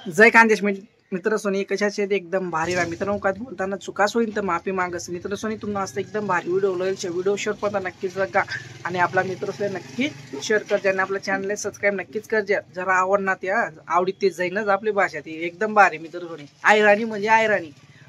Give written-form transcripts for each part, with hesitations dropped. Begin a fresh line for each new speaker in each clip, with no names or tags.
जय खानदेश मित्र सोनी कशाचे एकदम भारी रा मित्रांनो काय बोलताना चुकाच होईल तर माफी मागस मित्र सोनी तुम्हाला असं एकदम भारी व्हिडिओ शेअर करता नक्कीच बघा आणि आपला मित्र सोनी नक्की शेअर कर ज्यांना आपल्या चॅनलला सबस्क्राईब नक्कीच कर जरा आवडणार त्या आवडीत ते जाईनच आपली भाषा ती एकदम भारी मित्र सोनी आयराणी म्हणजे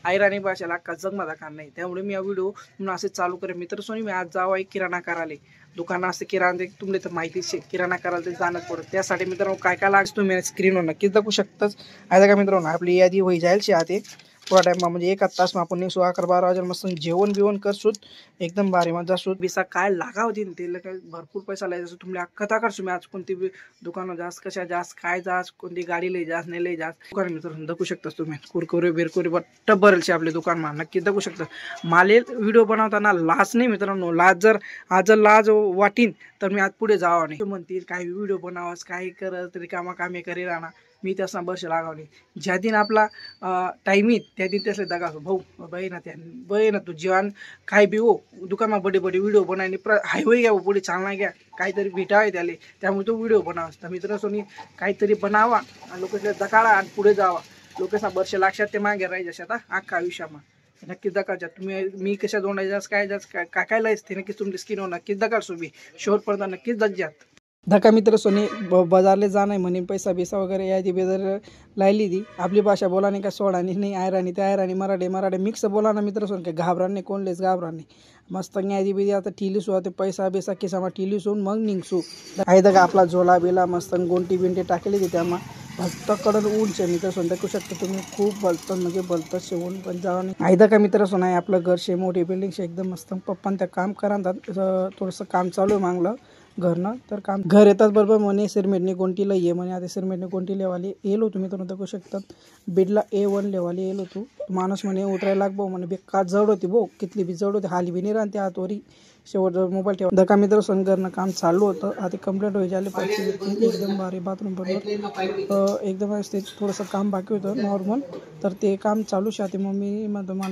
आयराणी भाषेला अख्खा जग माझा कान नाही त्यामुळे मी हा व्हिडिओ तुम्हाला असे चालू करेन मित्र सोनी मी आज जावा एक किराणा कराले दुकान असते किराणा तुम्हाला तर माहितीच किराणा करायला ते जाणंच पडत त्यासाठी मित्रांनो काय काय लागतं तुम्ही स्क्रीनवर नक्कीच दाखवू शकताच आता का मित्रांनो आपली यादी होई जाईल आते थोडा टाइम म्हणजे 1 तास आपण निघू 11-12 वाजेला मस्त जेवण बिवण करसूत एकदम भारी मजा सूत बिसा काय लागा होती त्याला काय भरपूर पैसा लागायचा तुम्ही अख्खा करसू मी आज कोणती दुकानं जास्त कशा जास्त काय जास्त कोणती गाडी लई जास्त नाही लई जास्त दुकान मित्रांनो दाखवू शकतास तुम्ही कुरकुरे बिरकुरे बट्ट भरेलचे आपले दुकान मा नक्की दाखवू शकता माले व्हिडिओ बनवताना लाज नाही मित्रांनो लाज जर आज लाज वाटीन तर मी आज पुढे जावा नाही म्हणतील काही व्हिडिओ बनावास काही करत रिकामे करे राहणार मी त्यासना बस लागावली ज्या दिन आपला टाइम येईल त्या दिन त्यासले दगा भाऊ बही ना तू जेवण काय बी हो दुकानमा बडे व्हिडिओ बनायने हायवे घ्या पुढे चालना घ्या काहीतरी भेटावे त्याले त्यामुळे तो व्हिडिओ बनावा तर मित्रांनी काहीतरी बनावा आणि लोकांना दकाळा आणि पुढे जावा लोकांना वर्ष लक्षात ते मागे राहायचे आता अख्खा आयुष्यामा नक्कीच दकाळच्या तुम्ही मी कशा जोडायचं काय लायच ते नक्कीच तुमच्या स्किनवर नक्कीच दकाळसो मी शोर पडता नक्कीच दज्जात धक्का मित्र सोनी बाजारले जाणं म्हणे पैसा बिसा वगैरे यादी बेदर लायली ती आपली भाषा बोला नाही का सोडानी नाही आयराणी त्या आयराणी मराठी मिक्स बोला ना मित्र सोन काय घाबरा नाही कोणलेच घाबरा नाही मस्त यादी बिदी आता ठिलीसू ते पैसा बिसा किसामा ठिलीसून मग निघसू आहे का आपला झोला बिला मस्त गोंटी बिंटी टाकली ती त्यामा भक्त कडन ऊनचे मित्र सोन दाखवू शकता तुम्ही खूप बोलतात म्हणजे बोलतात शेवून पण जावा नाही आयदा का मित्र सोन आहे आपलं घर शे मोठी बिल्डिंग शे एकदम मस्त पप्पान त्या काम करा थोडंसं काम चालू आहे मागलं घरनं तर काम घर येतात बरोबर म्हणे सिरमेटनी कोणतीला ये म्हणे आता सिरमेटनी कोणती लेवाली येलो तुम्ही तर दाखवू शकतात बेडला A1 लेवाली येलो तू माणूस म्हणे उतरायला लाग भाऊ म्हणे बेकार जड होती भाऊ कितली बी जड होती हाली बी नाही राहते आतवरी शेवट मोबाईल ठेवा धक्का मित्र सनगरनं काम चालू होतं आता कंप्लीट होई झाले पैसे एकदम भारी बाथरूम बरोबर एकदम असते थोडंसं काम बाकी होतं नॉर्मल तर ते काम चालू शाते मम्मी मला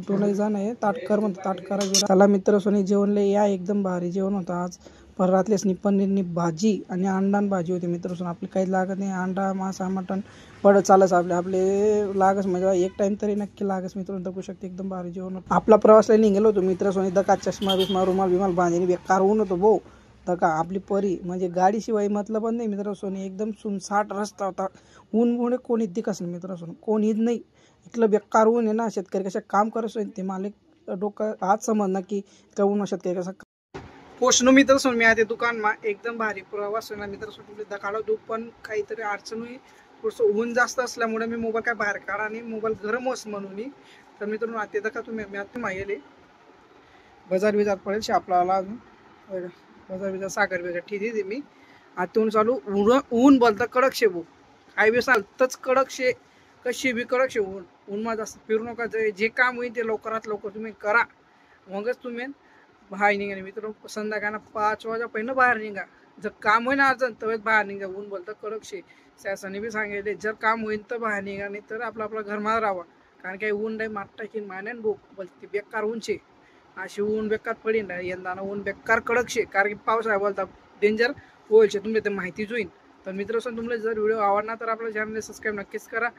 डोळे जाणं आहे ताटकर म्हणतं ताटकरा चला मित्र सोनी जेवणले या एकदम भारी जेवण होतं आज पररातलेच पनीरनी भाजी आणि अंडान भाजी होती मित्र आपली काही लागत नाही अंडा मासा मटण पड चालच आपले लागच म्हणजे एक टाइम तरी नक्की लागच मित्र दाखवू शकते एकदम भारी जेवण आपला प्रवासला निघेलो होतो मित्र सोनी दका चष्मा बिस्मा रुमाल बांधणी बेकार होऊन होतो भाऊ दका आपली परी म्हणजे गाडीशिवाय मतलब नाही मित्र सोनी एकदम सुनसाट रस्ता होता ऊन कोणी दिकस नाही मित्र सोनी कोणीच नाही इथलं बेकार ऊन आहे ना शेतकरी कशा काम करत ते मालिक डोकं आज समजणार की त्या ऊन शेतकरी कसा पोषण मित्र सोन मी आता दुकान मा एकदम भारी प्रवास मित्र सोन दकाळा दू पण काहीतरी अडचण होई थोडंसं ऊन जास्त असल्यामुळे मी मोबाईल काय बाहेर काढा आणि मोबाईल गरम अस म्हणून तर मित्रांनो आता दका तुम्ही मी आता मागेले बाजार बिजार पडेल आपल्याला अजून बाजार बिजार साखर बिजार ठीक आहे मी आतून चालू ऊन बोलता कडक शे भाऊ काय बी तच कडक शे कशी बी कडक शे ऊन मा जास्त फिरू नका जे काम होईल ते लवकरात लवकर तुम्ही करा मगच तुम्ही बाहेर निघा मित्र संध्याकाळ 5 वाजा पहिलं बाहेर निघा जर काम होईना अर्जंट तर बाहेर निघा ऊन बोलतं कडक शे शासनाने बी सांगितले जर काम होईल तर बाहेर निघा नाही तर आपलं घरमध्ये राहावं कारण काही ऊन नाही मात टाकीन मान्यान भूक बोलते बेकार ऊन शे अशी ऊन बेकार पडीन यंदा ऊन बेकार कडक शे कारण की पाऊस आहे बोलता डेंजर होईल शे तुमच्या ते माहितीच होईल तर मित्र तुम्हाला जर व्हिडिओ आवडला तर आपल्या चॅनलला सबस्क्राईब नक्कीच करा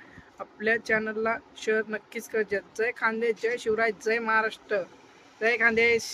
आपल्या चॅनलला शेअर नक्कीच कर जय खानदेश जय शिवराय जय महाराष्ट्र जय खानदेश